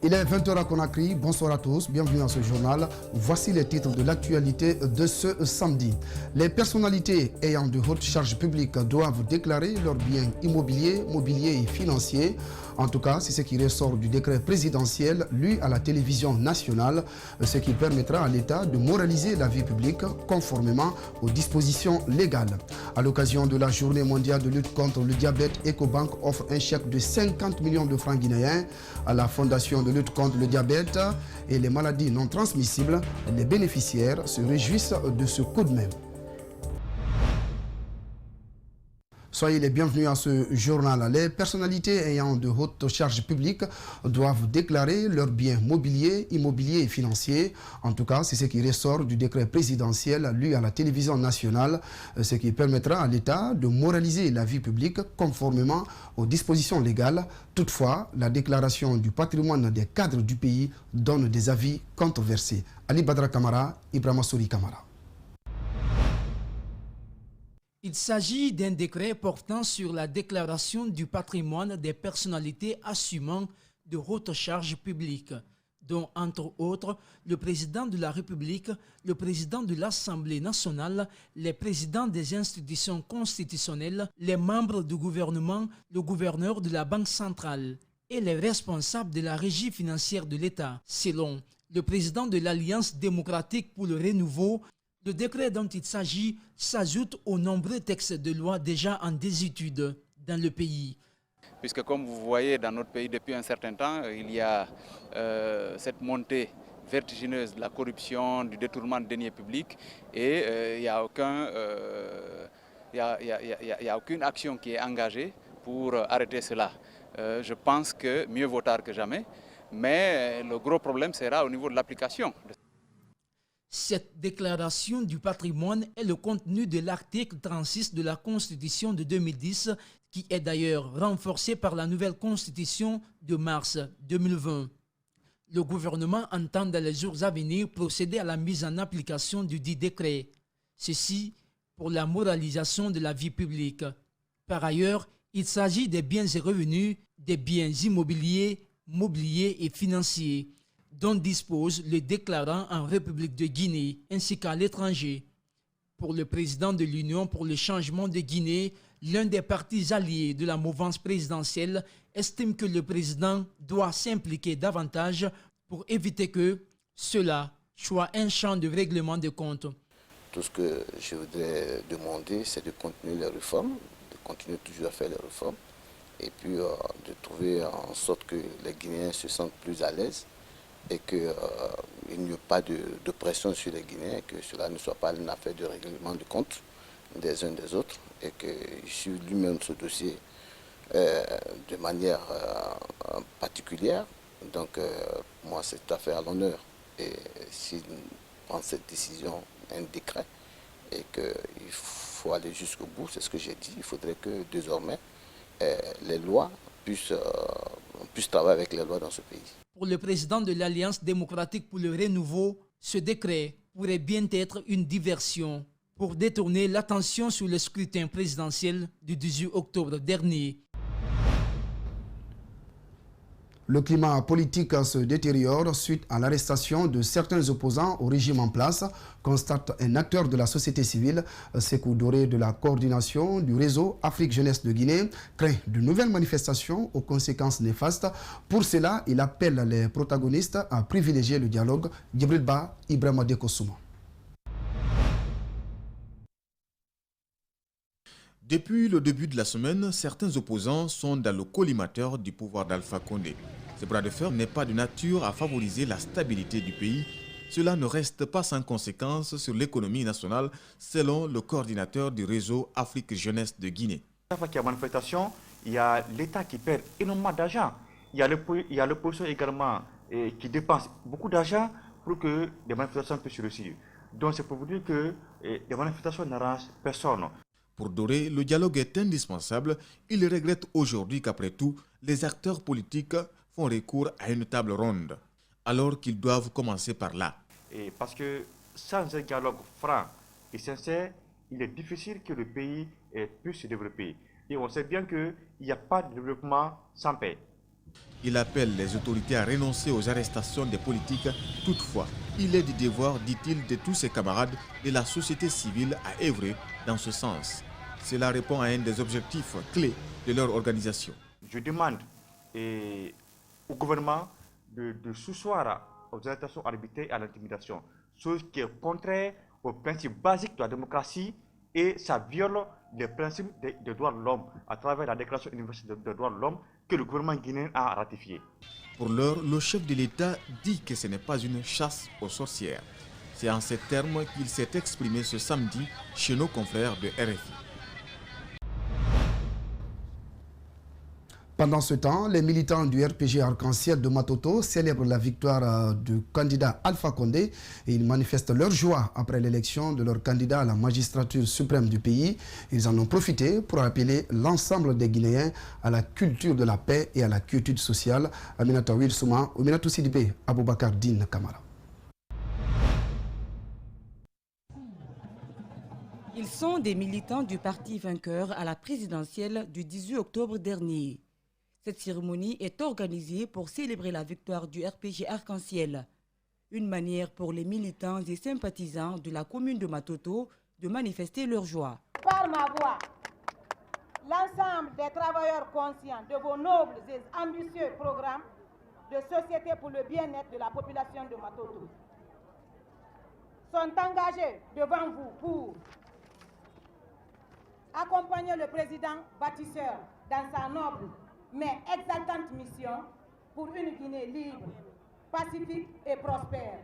Il est 20 h à Conakry. Bonsoir à tous, bienvenue à ce journal. Voici les titres de l'actualité de ce samedi. Les personnalités ayant de hautes charges publiques doivent déclarer leurs biens immobiliers, mobiliers et financiers. En tout cas, c'est ce qui ressort du décret présidentiel lu à la télévision nationale, ce qui permettra à l'État de moraliser la vie publique conformément aux dispositions légales. À l'occasion de la journée mondiale de lutte contre le diabète, Ecobank offre un chèque de 50 millions de francs guinéens à la Fondation de lutte contre le diabète et les maladies non transmissibles. Les bénéficiaires se réjouissent de ce coup de main. Soyez les bienvenus à ce journal. Les personnalités ayant de hautes charges publiques doivent déclarer leurs biens mobiliers, immobiliers et financiers. En tout cas, c'est ce qui ressort du décret présidentiel lu à la télévision nationale, ce qui permettra à l'État de moraliser la vie publique conformément aux dispositions légales. Toutefois, la déclaration du patrimoine des cadres du pays donne des avis controversés. Ali Badra Kamara, Ibrahima Souri Kamara. Il s'agit d'un décret portant sur la déclaration du patrimoine des personnalités assumant de hautes charges publiques, dont entre autres le président de la République, le président de l'Assemblée nationale, les présidents des institutions constitutionnelles, les membres du gouvernement, le gouverneur de la Banque centrale et les responsables de la régie financière de l'État. Selon le président de l'Alliance démocratique pour le renouveau, le décret dont il s'agit s'ajoute aux nombreux textes de loi déjà en désuétude dans le pays. Puisque comme vous voyez dans notre pays depuis un certain temps, il y a cette montée vertigineuse de la corruption, du détournement de deniers publics et il n'y a aucune action qui est engagée pour arrêter cela. Je pense que mieux vaut tard que jamais, mais le gros problème sera au niveau de l'application. Cette déclaration du patrimoine est le contenu de l'article 36 de la Constitution de 2010, qui est d'ailleurs renforcé par la nouvelle Constitution de mars 2020. Le gouvernement entend dans les jours à venir procéder à la mise en application du dit décret. Ceci pour la moralisation de la vie publique. Par ailleurs, il s'agit des biens et revenus, des biens immobiliers, mobiliers et financiers, dont dispose le déclarant en République de Guinée ainsi qu'à l'étranger. Pour le président de l'Union pour le changement de Guinée, l'un des partis alliés de la mouvance présidentielle estime que le président doit s'impliquer davantage pour éviter que cela soit un champ de règlement de comptes. Tout ce que je voudrais demander, c'est de continuer les réformes, de continuer toujours à faire les réformes et puis de trouver en sorte que les Guinéens se sentent plus à l'aise et qu'il n'y ait pas de pression sur les Guinéens, et que cela ne soit pas une affaire de règlement de compte des uns des autres, et qu'il suive lui-même ce dossier de manière particulière. Donc moi, c'est tout à fait à l'honneur. Et s'il prend cette décision, un décret, et qu'il faut aller jusqu'au bout, c'est ce que j'ai dit, il faudrait que désormais les lois puissent travailler avec les lois dans ce pays. Pour le président de l'Alliance démocratique pour le renouveau, ce décret pourrait bien être une diversion pour détourner l'attention sur le scrutin présidentiel du 18 octobre dernier. Le climat politique se détériore suite à l'arrestation de certains opposants au régime en place, constate un acteur de la société civile. Sékou Doré de la coordination du réseau Afrique Jeunesse de Guinée craint de nouvelles manifestations aux conséquences néfastes. Pour cela, il appelle les protagonistes à privilégier le dialogue. Djibril Ba, Ibrahima Dekosouma. Depuis le début de la semaine, certains opposants sont dans le collimateur du pouvoir d'Alpha Condé. Ce bras de fer n'est pas de nature à favoriser la stabilité du pays. Cela ne reste pas sans conséquence sur l'économie nationale, selon le coordinateur du réseau Afrique Jeunesse de Guinée. Chaque fois qu'il y a manifestation, il y a l'État qui perd énormément d'argent. Il y a l'opposition également qui dépense beaucoup d'argent pour que les manifestations puissent réussir. Donc c'est pour vous dire que les manifestations n'arrangent personne. Pour Doré, le dialogue est indispensable. Il regrette aujourd'hui qu'après tout, les acteurs politiques font recours à une table ronde, alors qu'ils doivent commencer par là. Et parce que sans un dialogue franc et sincère, il est difficile que le pays puisse se développer. Et on sait bien qu'il n'y a pas de développement sans paix. Il appelle les autorités à renoncer aux arrestations des politiques. Toutefois, il est du devoir, dit-il, de tous ses camarades de la société civile à œuvrer dans ce sens. Cela répond à un des objectifs clés de leur organisation. Je demande au gouvernement de s'asseoir aux arrestations arbitraires et à l'intimidation, chose qui est contraire aux principes basiques de la démocratie et ça viole les principes des droits de l'homme à travers la Déclaration universelle des droits de l'homme que le gouvernement guinéen a ratifiée. Pour l'heure, le chef de l'État dit que ce n'est pas une chasse aux sorcières. C'est en ces termes qu'il s'est exprimé ce samedi chez nos confrères de RFI. Pendant ce temps, les militants du RPG Arc-en-Ciel de Matoto célèbrent la victoire du candidat Alpha Condé et ils manifestent leur joie après l'élection de leur candidat à la magistrature suprême du pays. Ils en ont profité pour appeler l'ensemble des Guinéens à la culture de la paix et à la quiétude sociale. Aminata Wilsouma, Ouminatou Sidibé, Aboubakar Din Kamara. Ils sont des militants du parti vainqueur à la présidentielle du 18 octobre dernier. Cette cérémonie est organisée pour célébrer la victoire du RPG Arc-en-Ciel. Une manière pour les militants et sympathisants de la commune de Matoto de manifester leur joie. Par ma voix, l'ensemble des travailleurs conscients de vos nobles et ambitieux programmes de société pour le bien-être de la population de Matoto sont engagés devant vous pour accompagner le président bâtisseur dans sa noble mais exaltante mission pour une Guinée libre, pacifique et prospère.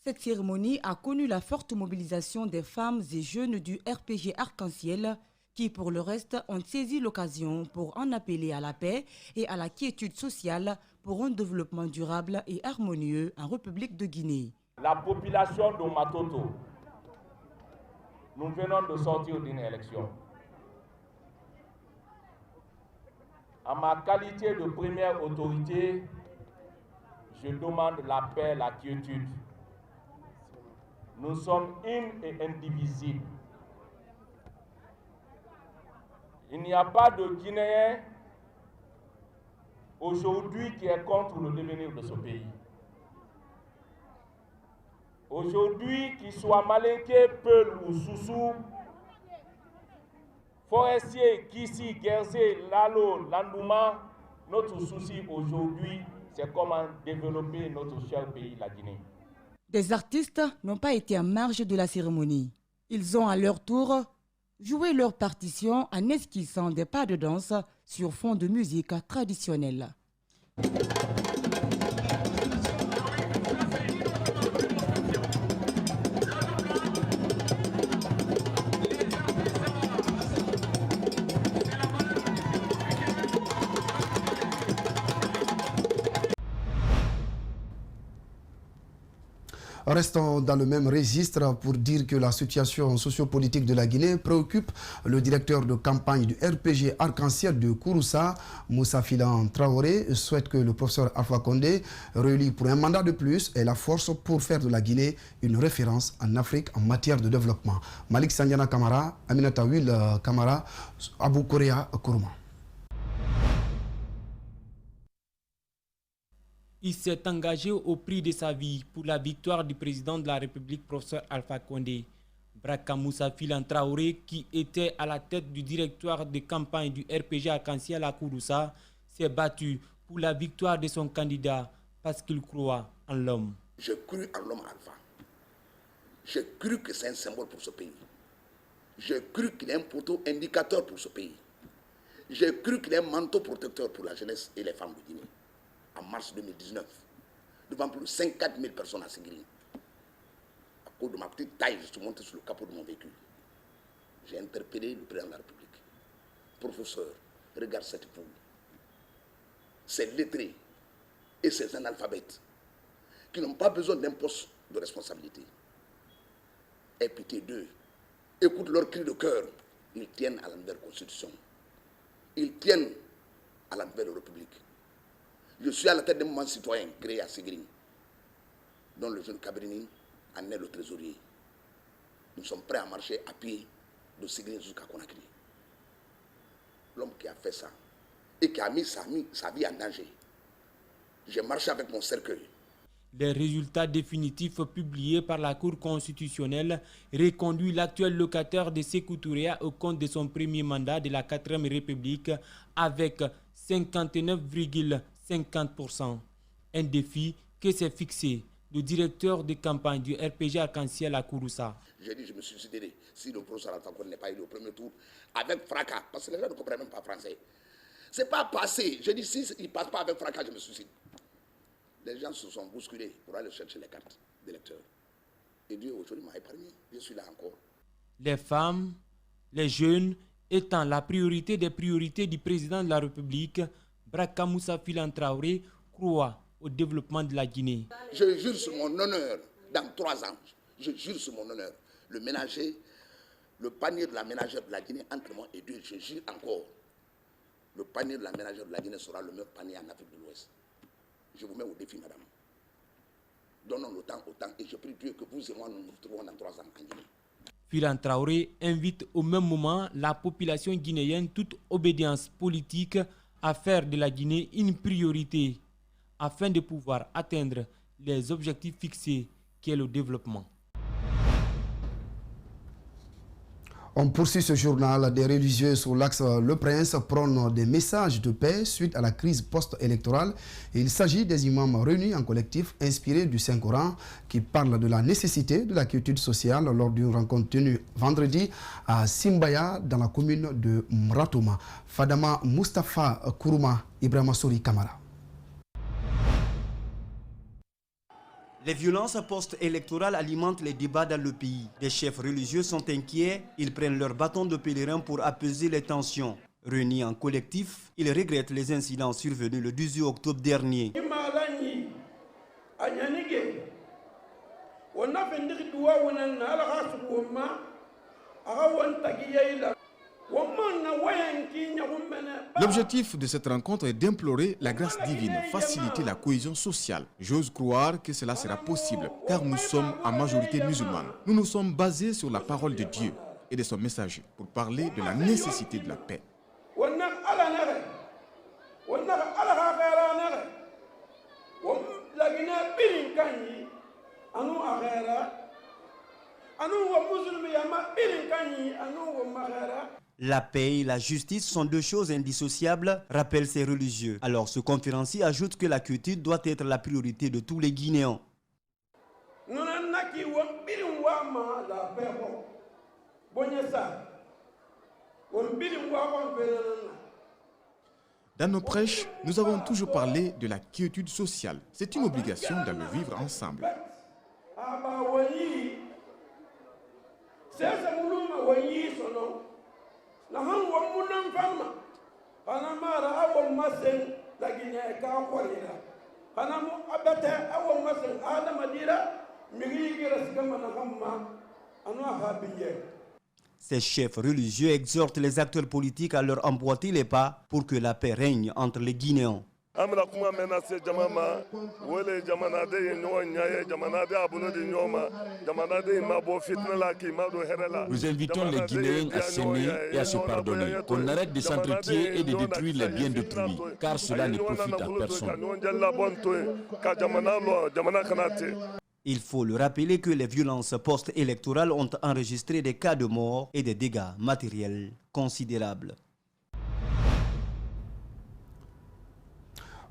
Cette cérémonie a connu la forte mobilisation des femmes et jeunes du RPG Arc-en-Ciel qui, pour le reste, ont saisi l'occasion pour en appeler à la paix et à la quiétude sociale pour un développement durable et harmonieux en République de Guinée. La population de Matoto, nous venons de sortir d'une élection. En ma qualité de première autorité, je demande la paix, la quiétude. Nous sommes une et indivisibles. Il n'y a pas de Guinéen aujourd'hui qui est contre le devenir de ce pays. Aujourd'hui, qu'il soit Malinké, Peul ou Soussou, Forestier, Kissi, Guerzé, Lalo, Landouma, notre souci aujourd'hui, c'est comment développer notre cher pays, la Guinée. Des artistes n'ont pas été en marge de la cérémonie. Ils ont à leur tour joué leur partition en esquissant des pas de danse sur fond de musique traditionnelle. Restons dans le même registre pour dire que la situation sociopolitique de la Guinée préoccupe le directeur de campagne du RPG Arc-en-Ciel de Kouroussa, Moussa Filan Traoré, souhaite que le professeur Alpha Condé, réélu pour un mandat de plus, ait la force pour faire de la Guinée une référence en Afrique en matière de développement. Malik Sandiana Kamara, Aminata Will Kamara, Abou Korea Kourouma. Il s'est engagé au prix de sa vie pour la victoire du président de la République, professeur Alpha Condé. Braka Moussa Filan Traoré, qui était à la tête du directoire de campagne du RPG Arc-en-Ciel à Kouroussa, s'est battu pour la victoire de son candidat parce qu'il croit en l'homme. J'ai cru en l'homme Alpha. J'ai cru que c'est un symbole pour ce pays. J'ai cru qu'il est un poteau indicateur pour ce pays. J'ai cru qu'il est un manteau protecteur pour la jeunesse et les femmes de Guinée. En mars 2019, devant plus de 54 000 personnes à Ségri. À cause de ma petite taille, je suis monté sur le capot de mon véhicule. J'ai interpellé le président de la République. Professeur, regarde cette foule. Ces lettrés et ces analphabètes qui n'ont pas besoin d'un poste de responsabilité. Aie pitié d'eux. Écoute leurs cris de cœur. Ils tiennent à la nouvelle constitution. Ils tiennent à la nouvelle République. Je suis à la tête d'un mouvement citoyen créé à Ségri, dont le jeune Cabrini en est le trésorier. Nous sommes prêts à marcher à pied de Ségri jusqu'à Conakry. L'homme qui a fait ça et qui a mis sa vie en danger J'ai marché avec mon cercueil. Les résultats définitifs publiés par la Cour constitutionnelle reconduisent l'actuel locataire de Sékou Touré au compte de son premier mandat de la 4e République avec 59,50%. Un défi que s'est fixé le directeur de campagne du RPG Arc-en-Ciel à Kouroussa. J'ai dit, je me suis suicidé. Si le professeur Alpha Condé n'est pas élu au premier tour, avec fracas, parce que les gens ne comprennent même pas français. C'est pas passé. J'ai dit, si il ne passe pas avec fracas, je me suicide. Les gens se sont bousculés pour aller chercher les cartes d'électeurs. Et Dieu aujourd'hui m'a épargné. Je suis là encore. Les femmes, les jeunes étant la priorité des priorités du président de la République, Braka Moussa Traoré croit au développement de la Guinée. Je jure sur mon honneur, dans 3 ans, je jure sur mon honneur, le panier de la ménagère de la Guinée, entre moi et Dieu, je jure encore, le panier de la ménagère de la Guinée sera le meilleur panier en Afrique de l'Ouest. Je vous mets au défi, madame. Donnons le temps au temps et je prie Dieu que vous et moi nous nous retrouvons dans 3 ans en Guinée. Philan Traoré invite au même moment la population guinéenne, toute obédience politique, à faire de la Guinée une priorité afin de pouvoir atteindre les objectifs fixés qui est le développement. On poursuit ce journal. Des religieux sur l'axe Le Prince prônent des messages de paix suite à la crise post-électorale. Il s'agit des imams réunis en collectif inspirés du Saint-Coran qui parlent de la nécessité de la quiétude sociale lors d'une rencontre tenue vendredi à Simbaya dans la commune de Mratoma. Fadama Mustafa Kourouma, Ibrahima Souri Kamara. Les violences post-électorales alimentent les débats dans le pays. Les chefs religieux sont inquiets, ils prennent leur bâton de pèlerin pour apaiser les tensions. Réunis en collectif, ils regrettent les incidents survenus le 18 octobre dernier. L'objectif de cette rencontre est d'implorer la grâce divine, faciliter la cohésion sociale. J'ose croire que cela sera possible, car nous sommes en majorité musulmane. Nous nous sommes basés sur la parole de Dieu et de son messager pour parler de la nécessité de la paix. La paix et la justice sont 2 choses indissociables, rappellent ces religieux. Alors ce conférencier ajoute que la quiétude doit être la priorité de tous les Guinéens. Dans nos prêches, nous avons toujours parlé de la quiétude sociale. C'est une obligation de le vivre ensemble. Ces chefs religieux exhortent les acteurs politiques à leur emboîter les pas pour que la paix règne entre les Guinéens. Nous invitons les Guinéens à s'aimer et à se pardonner, qu'on arrête de s'entretuer et de détruire les biens d'autrui, car cela ne profite à personne. Il faut le rappeler que les violences post-électorales ont enregistré des cas de mort et des dégâts matériels considérables.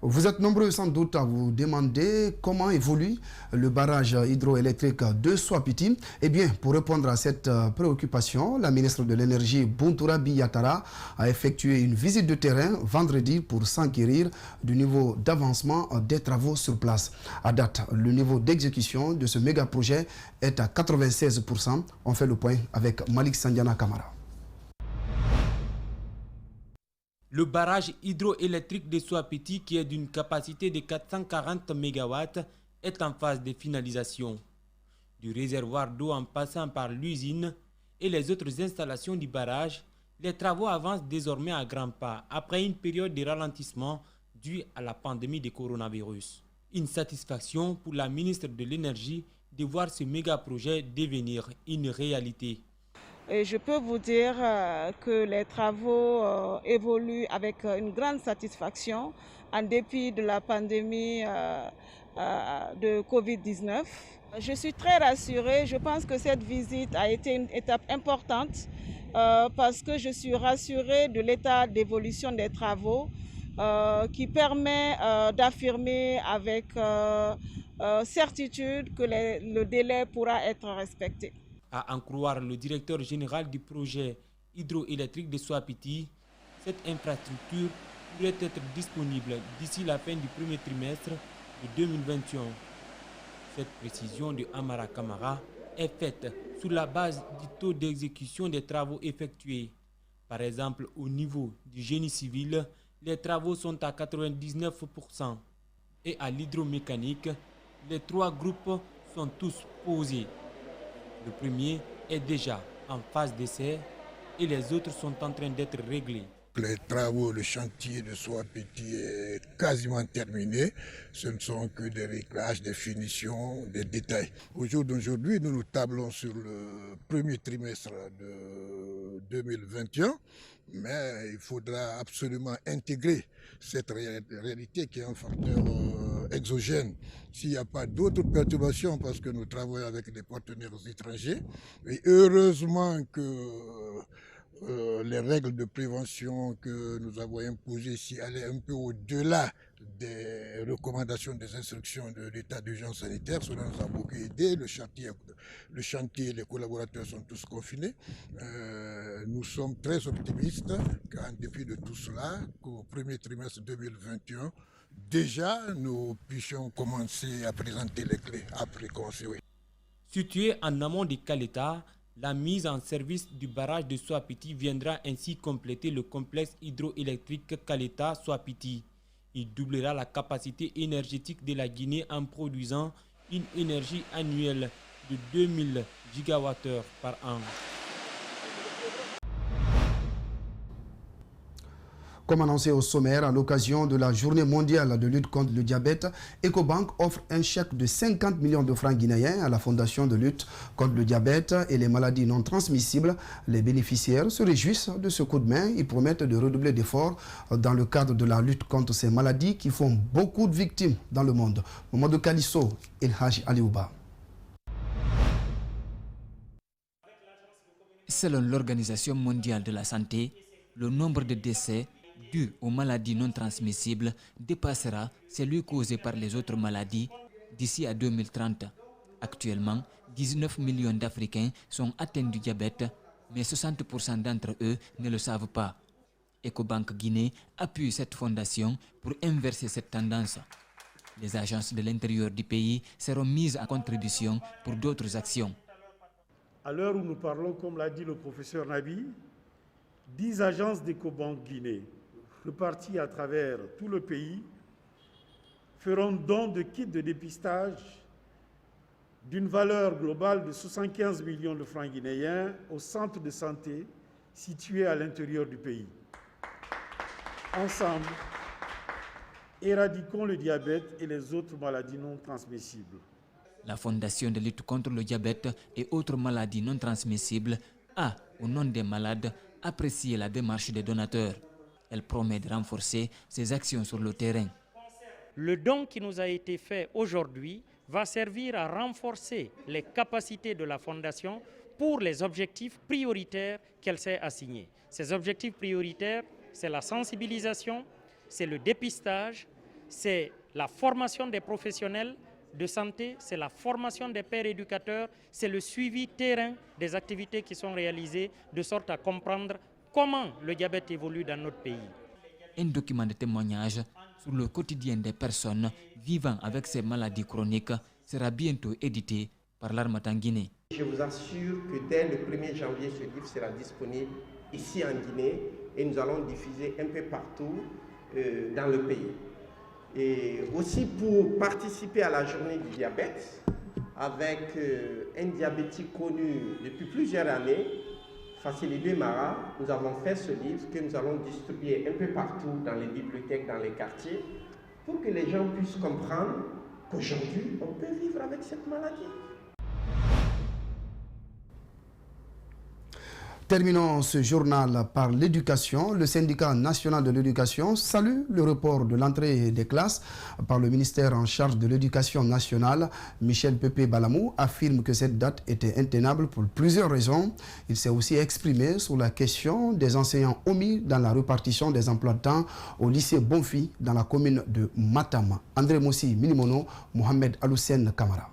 Vous êtes nombreux sans doute à vous demander comment évolue le barrage hydroélectrique de Soapiti. Eh bien, pour répondre à cette préoccupation, la ministre de l'Énergie, Bountoura Biyatara, a effectué une visite de terrain vendredi pour s'enquérir du niveau d'avancement des travaux sur place. À date, le niveau d'exécution de ce méga projet est à 96%. On fait le point avec Malik Sandiana Kamara. Le barrage hydroélectrique de Soapiti, qui est d'une capacité de 440 MW, est en phase de finalisation. Du réservoir d'eau en passant par l'usine et les autres installations du barrage, les travaux avancent désormais à grands pas après une période de ralentissement due à la pandémie de coronavirus. Une satisfaction pour la ministre de l'Énergie de voir ce méga projet devenir une réalité. Et je peux vous dire que les travaux évoluent avec une grande satisfaction en dépit de la pandémie de Covid-19. Je suis très rassurée. Je pense que cette visite a été une étape importante parce que je suis rassurée de l'état d'évolution des travaux qui permet d'affirmer avec certitude que le délai pourra être respecté. À en croire le directeur général du projet hydroélectrique de Soapiti, cette infrastructure pourrait être disponible d'ici la fin du premier trimestre de 2021. Cette précision de Amara Kamara est faite sur la base du taux d'exécution des travaux effectués. Par exemple, au niveau du génie civil, les travaux sont à 99% et à l'hydromécanique, les 3 groupes sont tous posés. Le premier est déjà en phase d'essai et les autres sont en train d'être réglés. Les travaux, le chantier de Soapiti est quasiment terminé. Ce ne sont que des réglages, des finitions, des détails. Au jour d'aujourd'hui, nous tablons sur le premier trimestre de 2021, mais il faudra absolument intégrer cette réalité qui est un facteur exogène. S'il n'y a pas d'autres perturbations, parce que nous travaillons avec des partenaires étrangers, et heureusement que les règles de prévention que nous avons imposées ici allaient un peu au-delà des recommandations des instructions de l'état d'urgence sanitaire. Cela nous a beaucoup aidé. Le chantier, les collaborateurs sont tous confinés. Nous sommes très optimistes qu'en dépit de tout cela, qu'au premier trimestre 2021, déjà nous puissions commencer à présenter les clés après conseil. Situé en amont de Kaleta, la mise en service du barrage de Soapiti viendra ainsi compléter le complexe hydroélectrique Kaleta-Soapiti. Il doublera la capacité énergétique de la Guinée en produisant une énergie annuelle de 2000 gigawattheures par an. Comme annoncé au sommaire, à l'occasion de la journée mondiale de lutte contre le diabète, Ecobank offre un chèque de 50 millions de francs guinéens à la Fondation de lutte contre le diabète et les maladies non transmissibles. Les bénéficiaires se réjouissent de ce coup de main et promettent de redoubler d'efforts dans le cadre de la lutte contre ces maladies qui font beaucoup de victimes dans le monde. Mamadou Kalisso et Haji Aliouba. Selon l'Organisation mondiale de la santé, le nombre de décès dus aux maladies non transmissibles dépassera celui causé par les autres maladies d'ici à 2030. Actuellement, 19 millions d'Africains sont atteints du diabète, mais 60% d'entre eux ne le savent pas. Ecobank Guinée appuie cette fondation pour inverser cette tendance. Les agences de l'intérieur du pays seront mises à contribution pour d'autres actions. À l'heure où nous parlons, comme l'a dit le professeur Nabi, 10 agences d'Ecobank Guinée, reparties à travers tout le pays, feront don de kits de dépistage d'une valeur globale de 75 millions de francs guinéens aux centres de santé situés à l'intérieur du pays. Ensemble, éradiquons le diabète et les autres maladies non transmissibles. La Fondation de lutte contre le diabète et autres maladies non transmissibles a, au nom des malades, apprécié la démarche des donateurs. Elle promet de renforcer ses actions sur le terrain. Le don qui nous a été fait aujourd'hui va servir à renforcer les capacités de la Fondation pour les objectifs prioritaires qu'elle s'est assignés. Ces objectifs prioritaires, c'est la sensibilisation, c'est le dépistage, c'est la formation des professionnels de santé, c'est la formation des pères éducateurs, c'est le suivi terrain des activités qui sont réalisées de sorte à comprendre comment le diabète évolue dans notre pays. Un document de témoignage sur le quotidien des personnes vivant avec ces maladies chroniques sera bientôt édité par l'Harmattan Guinée. Je vous assure que dès le 1er janvier, ce livre sera disponible ici en Guinée et nous allons diffuser un peu partout dans le pays. Et aussi pour participer à la journée du diabète, avec un diabétique connu depuis plusieurs années, Facilité Mara, nous avons fait ce livre que nous allons distribuer un peu partout dans les bibliothèques, dans les quartiers, pour que les gens puissent comprendre qu'aujourd'hui, on peut vivre avec cette maladie. Terminons ce journal par l'éducation. Le syndicat national de l'éducation salue le report de l'entrée des classes par le ministère en charge de l'éducation nationale. Michel Pépé Balamou affirme que cette date était intenable pour plusieurs raisons. Il s'est aussi exprimé sur la question des enseignants omis dans la répartition des emplois de temps au lycée Bonfi dans la commune de Matam. André Moussi Minimono, Mohamed Aloussen Kamara.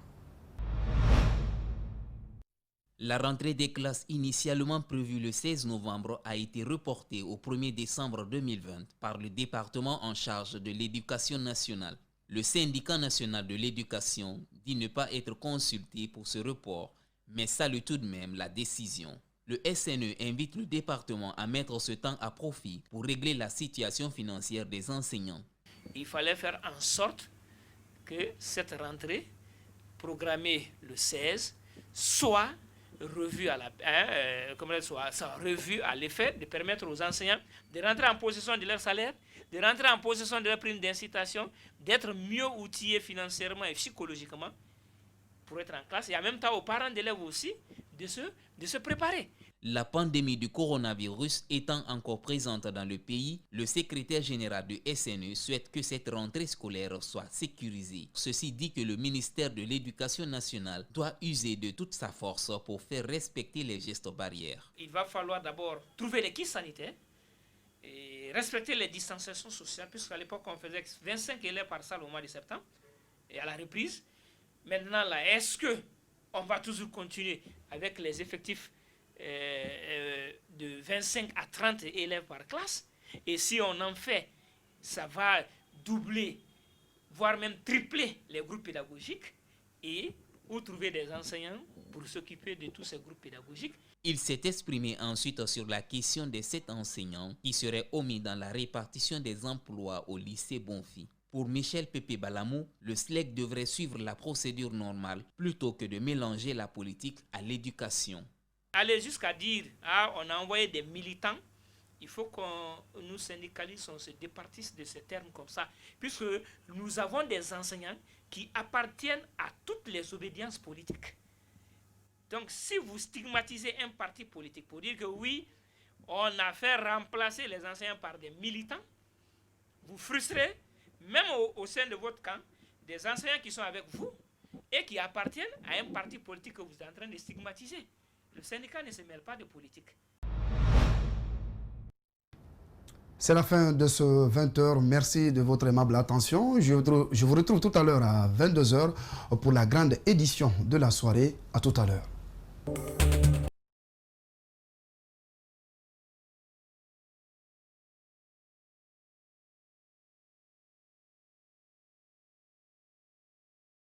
La rentrée des classes initialement prévue le 16 novembre a été reportée au 1er décembre 2020 par le département en charge de l'éducation nationale. Le syndicat national de l'éducation dit ne pas être consulté pour ce report, mais salue tout de même la décision. Le SNE invite le département à mettre ce temps à profit pour régler la situation financière des enseignants. Il fallait faire en sorte que cette rentrée, programmée le 16, soit revue à l'effet de permettre aux enseignants de rentrer en possession de leur salaire, de rentrer en possession de leur prime d'incitation, d'être mieux outillés financièrement et psychologiquement pour être en classe, et en même temps aux parents d'élèves aussi de se préparer. La pandémie du coronavirus étant encore présente dans le pays, le secrétaire général du SNE souhaite que cette rentrée scolaire soit sécurisée. Ceci dit que le ministère de l'Éducation nationale doit user de toute sa force pour faire respecter les gestes barrières. Il va falloir d'abord trouver les kits sanitaires et respecter les distanciations sociales, puisqu'à l'époque on faisait 25 élèves par salle au mois de septembre et à la reprise. Maintenant là, est-ce qu'on va toujours continuer avec les effectifs de 25 à 30 élèves par classe, et si on en fait, ça va doubler, voire même tripler les groupes pédagogiques, et ou trouver des enseignants pour s'occuper de tous ces groupes pédagogiques. Il s'est exprimé ensuite sur la question des 7 enseignants qui seraient omis dans la répartition des emplois au lycée Bonfi. Pour Michel Pépé Balamou, le SLEC devrait suivre la procédure normale plutôt que de mélanger la politique à l'éducation. Aller jusqu'à dire on a envoyé des militants, il faut que nous syndicalistes on se départisse de ces termes comme ça, puisque nous avons des enseignants qui appartiennent à toutes les obédiences politiques. Donc si vous stigmatisez un parti politique pour dire que oui, on a fait remplacer les enseignants par des militants, vous frustrez même au sein de votre camp des enseignants qui sont avec vous et qui appartiennent à un parti politique que vous êtes en train de stigmatiser. Le syndicat ne se mêle pas de politique. C'est la fin de ce 20h. Merci de votre aimable attention. Je vous retrouve tout à l'heure à 22h pour la grande édition de la soirée. À tout à l'heure.